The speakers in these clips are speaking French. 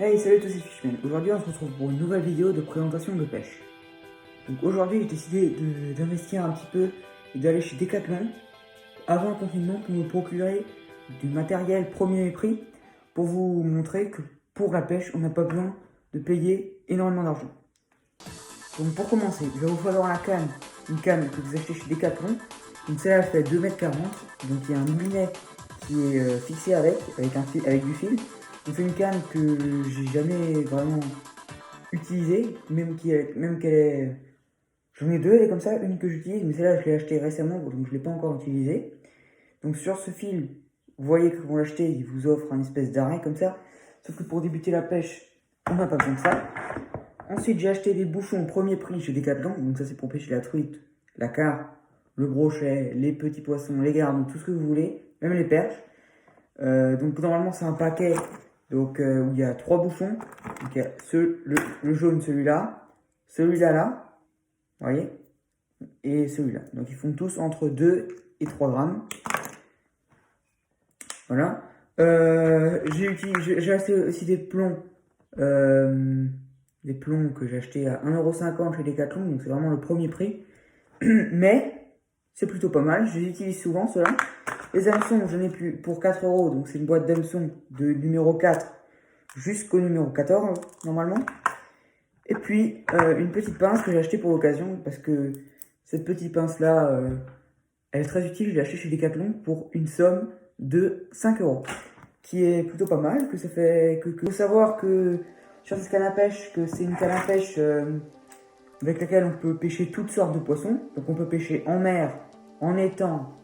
Hey, salut à tous, c'est Fishman. Aujourd'hui, on se retrouve pour une nouvelle vidéo de présentation de pêche. Donc aujourd'hui, j'ai décidé d'investir un petit peu et d'aller chez Decathlon avant le confinement pour me procurer du matériel premier prix pour vous montrer que pour la pêche, on n'a pas besoin de payer énormément d'argent. Donc pour commencer, il va vous falloir la canne, une canne que vous achetez chez Decathlon. Donc celle-là fait 2,40 m, donc il y a un moulinet qui est fixé avec du fil. Donc c'est une canne que j'ai jamais vraiment utilisée, même qu'elle est... J'en ai deux, elle est comme ça, une que j'utilise, mais celle-là je l'ai achetée récemment, donc je ne l'ai pas encore utilisée. Donc sur ce fil, vous voyez que quand vous l'achetez, il vous offre un espèce d'arrêt comme ça. Sauf que pour débuter la pêche, on n'a pas besoin de ça. Ensuite, j'ai acheté des bouchons premier prix chez Decathlon, donc ça c'est pour pêcher la truite, la carpe, le brochet, les petits poissons, les gardons, tout ce que vous voulez, même les perches. Donc normalement c'est un paquet donc, où il y a 3 bouchons. Donc il y a le jaune, celui-là, celui-là, vous voyez, et celui-là. Donc ils font tous entre 2 et 3 grammes. Voilà. J'ai acheté aussi des plombs. Des plombs que j'ai acheté à 1,50 € chez Decathlon, donc c'est vraiment le premier prix. Mais c'est plutôt pas mal, je les utilise souvent ceux-là. Les hameçons, j'en ai plus pour 4 €, donc c'est une boîte d'hameçons de numéro 4 jusqu'au numéro 14 normalement. Et puis une petite pince que j'ai achetée pour l'occasion parce que cette petite pince là, elle est très utile. Je l'ai achetée chez Decathlon pour une somme de 5 €, qui est plutôt pas mal. Que ça fait faut savoir que sur cette canne à pêche, que c'est une canne à pêche avec laquelle on peut pêcher toutes sortes de poissons. Donc on peut pêcher en mer, en étang,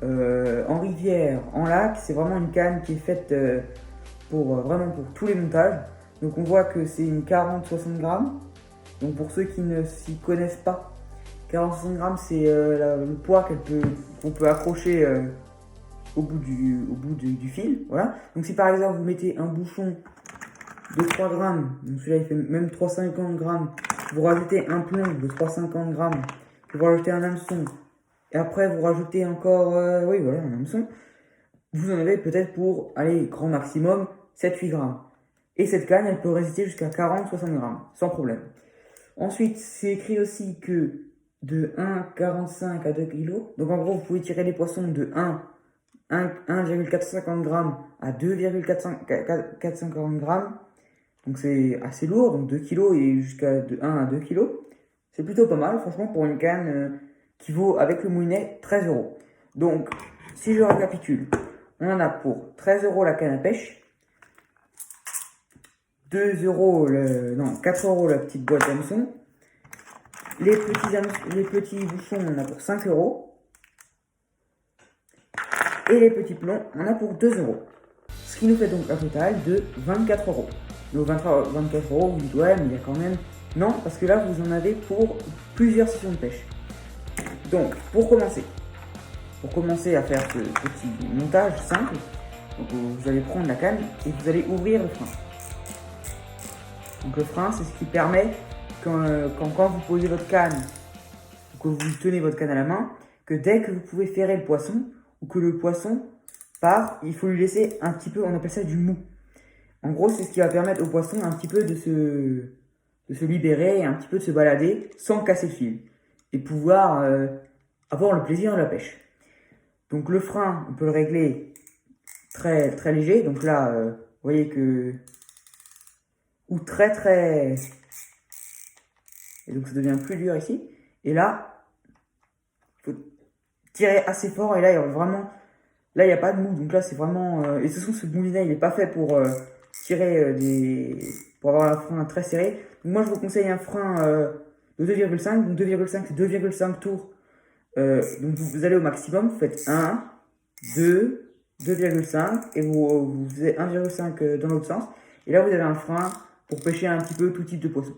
en rivière, en lac. C'est vraiment une canne qui est faite vraiment pour tous les montages. Donc on voit que c'est une 40-60 grammes. Donc pour ceux qui ne s'y connaissent pas, 40-60 grammes c'est le poids qu'on peut accrocher au bout du fil. Voilà. Donc si par exemple vous mettez un bouchon de 3 grammes, donc celui-là il fait même 350 grammes, vous rajoutez un plomb de 350 grammes, vous rajoutez un hameçon, et après vous rajoutez encore, oui voilà, un hameçon, vous en avez peut-être pour, allez, grand maximum, 7-8 grammes. Et cette canne, elle peut résister jusqu'à 40-60 grammes, sans problème. Ensuite, c'est écrit aussi que de 1,45 à 2 kg, donc en gros, vous pouvez tirer les poissons de 1,450 grammes à 2,450 grammes. Donc c'est assez lourd, donc 2 kg et jusqu'à 1 à 2 kg. C'est plutôt pas mal, franchement, pour une canne qui vaut, avec le moulinet, 13 €. Donc, si je récapitule, on en a pour 13 € la canne à pêche, 4 € la petite boîte d'hameçon. Les petits bouchons, on en a pour 5 €. Et les petits plombs, on en a pour 2 €. Ce qui nous fait donc un total de 24 €. Donc 24 €, vous dites ouais, mais il y a quand même... Non, parce que là, vous en avez pour plusieurs sessions de pêche. Donc, pour commencer à faire ce petit montage simple, donc vous allez prendre la canne et vous allez ouvrir le frein. Donc le frein, c'est ce qui permet, quand vous posez votre canne, ou que vous tenez votre canne à la main, que dès que vous pouvez ferrer le poisson, ou que le poisson part, il faut lui laisser un petit peu, on appelle ça du mou. En gros, c'est ce qui va permettre au poisson un petit peu de se libérer et un petit peu de se balader sans casser le fil. Et pouvoir avoir le plaisir de la pêche. Donc le frein, on peut le régler très, très léger. Donc là, vous voyez que... Ou très très... Et donc ça devient plus dur ici. Et là, il faut tirer assez fort. Et là, il y a vraiment... Là, il n'y a pas de mou. Donc là, c'est vraiment... Et de toute façon, ce moulinet, il n'est pas fait pour tirer pour avoir un frein très serré. Donc moi, je vous conseille un frein de 2,5. Donc 2,5, c'est 2,5 tours. Donc vous allez au maximum. Vous faites 1, 2, 2,5. Et vous faisiez 1,5 dans l'autre sens. Et là, vous avez un frein pour pêcher un petit peu tout type de poisson.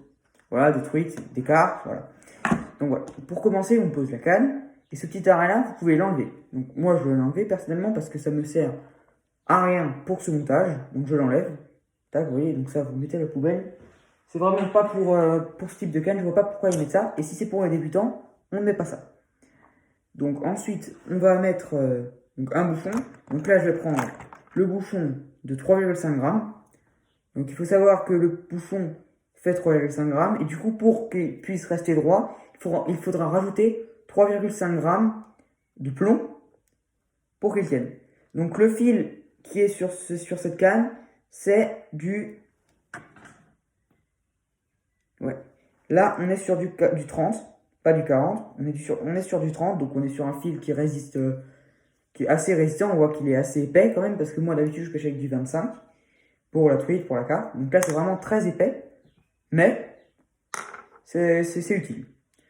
Voilà, des truites, des carpes, voilà. Donc voilà. Pour commencer, on pose la canne. Et ce petit arrêt-là, vous pouvez l'enlever. Donc moi, je vais l'enlever personnellement parce que ça me sert à rien pour ce montage. Donc je l'enlève. Tac, vous voyez, donc ça, vous mettez à la poubelle. C'est vraiment pas pour ce type de canne. Je vois pas pourquoi ils mettent ça. Et si c'est pour les débutants, on ne met pas ça. Donc ensuite, on va mettre donc un bouchon. Donc là, je vais prendre le bouchon de 3,5 grammes. Donc il faut savoir que le bouchon fait 3,5 grammes. Et du coup, pour qu'il puisse rester droit, il faudra rajouter 3,5 grammes de plomb pour qu'il tienne. Donc le fil qui est sur cette canne, c'est du... Ouais. Là, on est sur du 30, pas du 40. On est sur du 30, donc on est sur un fil qui résiste, qui est assez résistant. On voit qu'il est assez épais quand même, parce que moi d'habitude je pêche avec du 25 pour la truite, pour la carpe. Donc là, c'est vraiment très épais, mais c'est utile.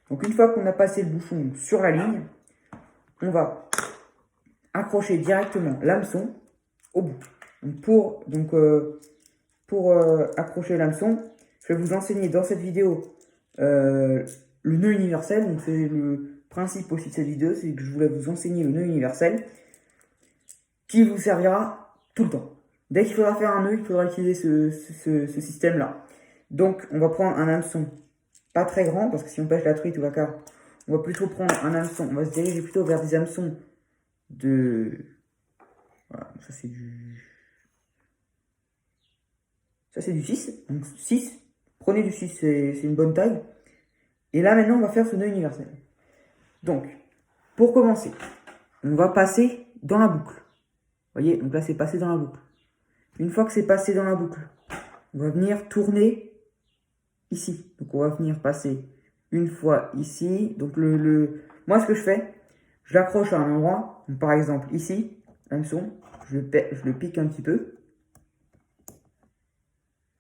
Donc une fois qu'on a passé le bouchon sur la ligne, on va accrocher directement l'hameçon au bout. Donc pour accrocher l'hameçon, je vais vous enseigner dans cette vidéo le nœud universel. Donc c'est le principe aussi de cette vidéo, c'est que je voulais vous enseigner le nœud universel qui vous servira tout le temps. Dès qu'il faudra faire un nœud, il faudra utiliser ce système-là. Donc on va prendre un hameçon pas très grand, parce que si on pêche la truite ou la carpe, on va plutôt prendre un hameçon, on va se diriger plutôt vers des hameçons de... Voilà, ça c'est du 6, donc 6, prenez du 6, c'est une bonne taille. Et là maintenant on va faire ce nœud universel. Donc, pour commencer, on va passer dans la boucle. Vous voyez, donc là c'est passé dans la boucle. Une fois que c'est passé dans la boucle, on va venir tourner ici. Donc on va venir passer une fois ici. Donc moi ce que je fais, je l'accroche à un endroit. Donc, par exemple ici, l'hameçon, je le pique un petit peu.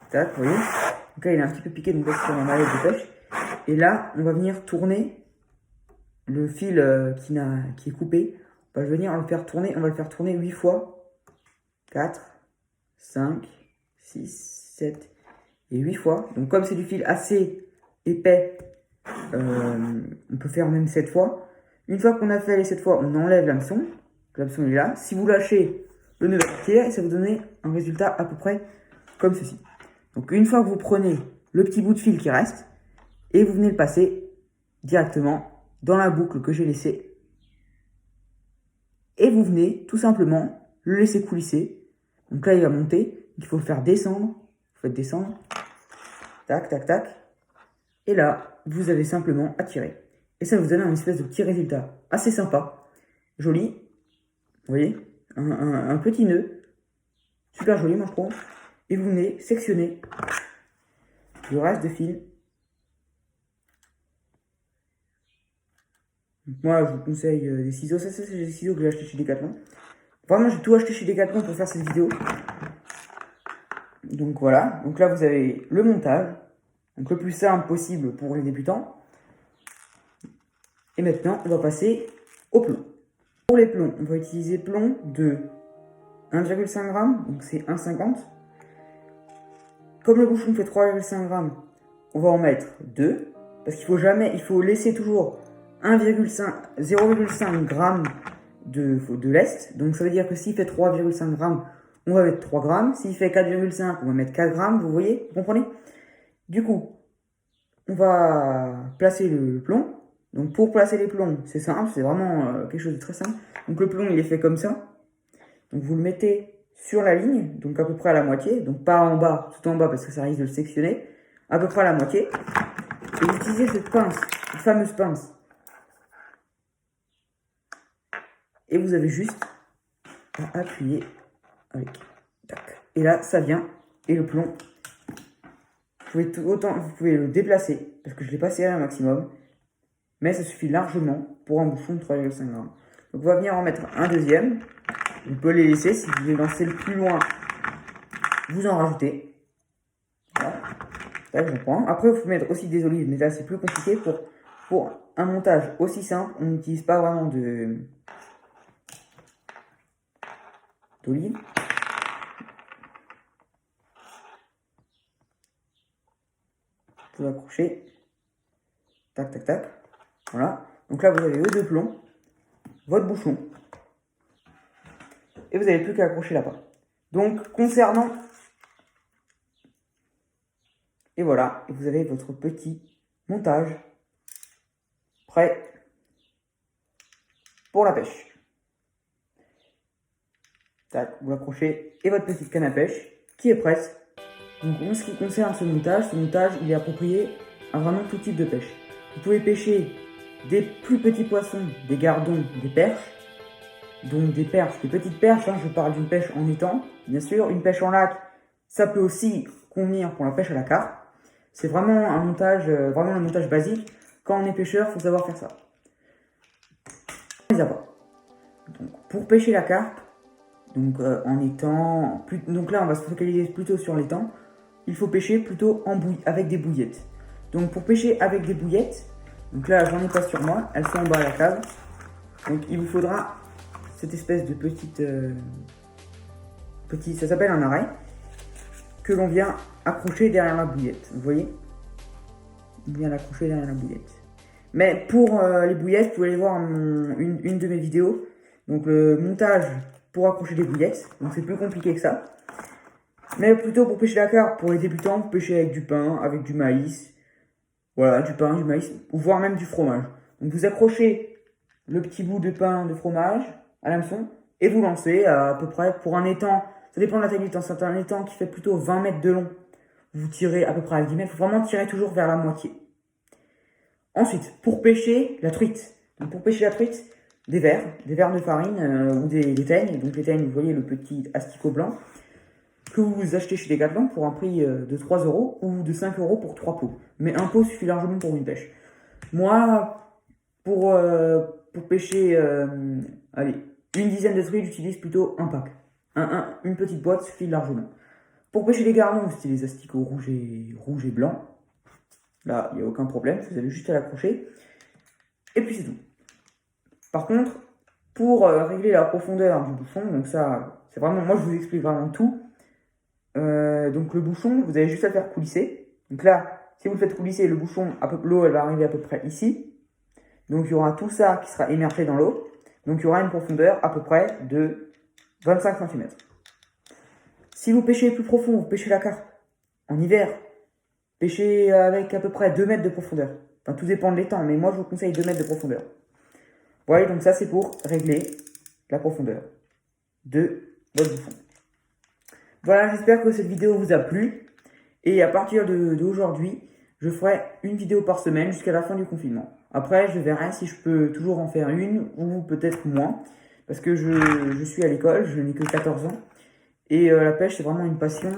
Tac, vous voyez. Donc là il est un petit peu piqué, donc là c'est sur ma mallette de pêche. Et là on va venir tourner le fil qui est coupé. On va venir le faire tourner, on va le faire tourner 8 fois. 4, 5, 6, 7 et 8 fois. Donc comme c'est du fil assez épais, on peut faire même 7 fois. Une fois qu'on a fait les 7 fois, on enlève l'hameçon. L'hameçon est là. Si vous lâchez, le nœud va partir et ça va vous donner un résultat à peu près comme ceci. Donc une fois que vous prenez le petit bout de fil qui reste et vous venez le passer directement dans la boucle que j'ai laissée. Et vous venez tout simplement le laisser coulisser. Donc là, il va monter. Il faut le faire descendre. Vous faites descendre. Tac, tac, tac. Et là, vous avez simplement à tirer. Et ça vous donne un espèce de petit résultat assez sympa. Joli. Vous voyez, un petit nœud. Super joli, moi je trouve. Et vous venez sectionner le reste de fil. Moi, je vous conseille des ciseaux. Ça, c'est des ciseaux que j'ai achetés chez Decathlon. Vraiment, j'ai tout acheté chez Decathlon pour faire cette vidéo. Donc voilà. Donc là, vous avez le montage. Donc le plus simple possible pour les débutants. Et maintenant, on va passer au plomb. Pour les plombs, on va utiliser plomb de 1,5 g. Donc c'est 1,50. Comme le bouchon fait 3,5 g, on va en mettre 2. Parce qu'il faut laisser toujours 0,5 g de lest. Donc ça veut dire que s'il fait 3,5 g, on va mettre 3 g. S'il fait 4,5, on va mettre 4 g. Vous voyez, vous comprenez? Du coup, on va placer le plomb. Donc pour placer les plombs, c'est simple, c'est vraiment quelque chose de très simple. Donc le plomb, il est fait comme ça. Donc vous le mettez sur la ligne, donc à peu près à la moitié. Donc pas en bas, tout en bas, parce que ça risque de le sectionner. À peu près à la moitié. Et vous utilisez cette pince, cette fameuse pince. Et vous avez juste à appuyer avec. Tac. Et là, ça vient. Et le plomb, vous pouvez le déplacer, parce que je l'ai pas serré un maximum. Mais ça suffit largement pour un bouchon de 3,5 g. Donc on va venir en mettre un deuxième. On peut les laisser. Si vous voulez lancer le plus loin, vous en rajoutez. Voilà. Là, je prends. Après, il faut mettre aussi des olives. Mais là, c'est plus compliqué. Pour un montage aussi simple, on n'utilise pas vraiment d'olives. Vous accrochez. Tac, tac, tac. Voilà. Donc là, vous avez vos deux plombs, votre bouchon. Et vous n'avez plus qu'à accrocher là-bas. Donc, concernant... Et voilà. Et vous avez votre petit montage prêt pour la pêche. Tac, vous l'accrochez. Et votre petite canne à pêche qui est prête. Donc en ce qui concerne ce montage il est approprié à vraiment tout type de pêche. Vous pouvez pêcher des plus petits poissons, des gardons, des perches. Donc des perches, des petites perches, je parle d'une pêche en étang, bien sûr. Une pêche en lac, ça peut aussi convenir pour la pêche à la carpe. C'est vraiment un montage basique. Quand on est pêcheur, il faut savoir faire ça. Les appâts. Donc, pour pêcher la carpe, donc en étang, donc là on va se focaliser plutôt sur l'étang. Il faut pêcher plutôt avec des bouillettes. Donc pour pêcher avec des bouillettes, donc là j'en ai pas sur moi, elles sont en bas à la cave. Donc il vous faudra cette espèce de petite, ça s'appelle un arrêt, que l'on vient accrocher derrière la bouillette. Vous voyez? On vient l'accrocher derrière la bouillette. Mais pour les bouillettes, vous pouvez aller voir une de mes vidéos. Donc le montage pour accrocher des bouillettes. Donc c'est plus compliqué que ça. Mais plutôt pour pêcher la carpe, pour les débutants, vous pêchez avec du pain, avec du maïs. Voilà, du pain, du maïs, ou voire même du fromage. Donc vous accrochez le petit bout de pain, de fromage à l'hameçon et vous lancez à peu près pour un étang. Ça dépend de la taille du étang. C'est un étang qui fait plutôt 20 mètres de long. Vous tirez à peu près à 10 mètres. Il faut vraiment tirer toujours vers la moitié. Ensuite, pour pêcher la truite. Donc pour pêcher la truite, des verres de farine ou des teignes. Donc les teignes, vous voyez le petit asticot blanc que vous achetez chez Decathlon pour un prix de 3 € ou de 5 € pour 3 pots. Mais un pot suffit largement pour une pêche. Moi, pour pêcher allez, une dizaine de truites, j'utilise plutôt un pack. Une petite boîte suffit largement. Pour pêcher les gardons, vous utilisez les asticots rouges et blancs. Là, il n'y a aucun problème, vous avez juste à l'accrocher. Et puis c'est tout. Par contre, pour régler la profondeur du bouchon, donc ça, c'est vraiment, moi je vous explique vraiment tout. Donc le bouchon, vous avez juste à le faire coulisser. Donc là, si vous le faites coulisser, le bouchon, l'eau elle va arriver à peu près ici. Donc il y aura tout ça qui sera immergé dans l'eau. Donc il y aura une profondeur à peu près de 25 cm. Si vous pêchez plus profond, vous pêchez la carpe en hiver, pêchez avec à peu près 2 mètres de profondeur. Enfin tout dépend de l'étang, mais moi je vous conseille 2 mètres de profondeur. Voilà, donc ça c'est pour régler la profondeur de votre bouchon. Voilà, j'espère que cette vidéo vous a plu. Et à partir d'aujourd'hui, je ferai une vidéo par semaine jusqu'à la fin du confinement. Après, je verrai si je peux toujours en faire une ou peut-être moins. Parce que je suis à l'école, je n'ai que 14 ans. Et la pêche, c'est vraiment une passion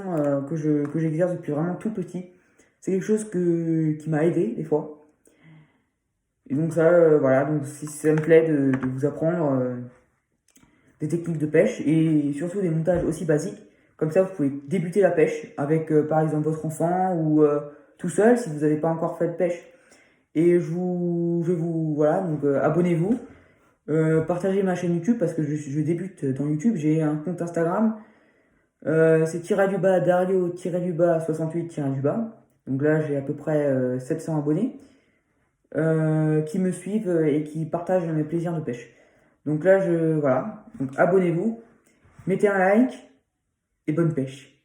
que j'exerce depuis vraiment tout petit. C'est quelque chose qui m'a aidé des fois. Et donc ça, voilà, donc si ça me plaît de vous apprendre des techniques de pêche et surtout des montages aussi basiques. Comme ça, vous pouvez débuter la pêche avec, par exemple, votre enfant ou tout seul si vous n'avez pas encore fait de pêche. Et voilà, donc abonnez-vous, partagez ma chaîne YouTube parce que je débute dans YouTube. J'ai un compte Instagram, c'est Dario-68-. Donc là, j'ai à peu près 700 abonnés qui me suivent et qui partagent mes plaisirs de pêche. Donc là, voilà, donc abonnez-vous, mettez un like et bonne pêche.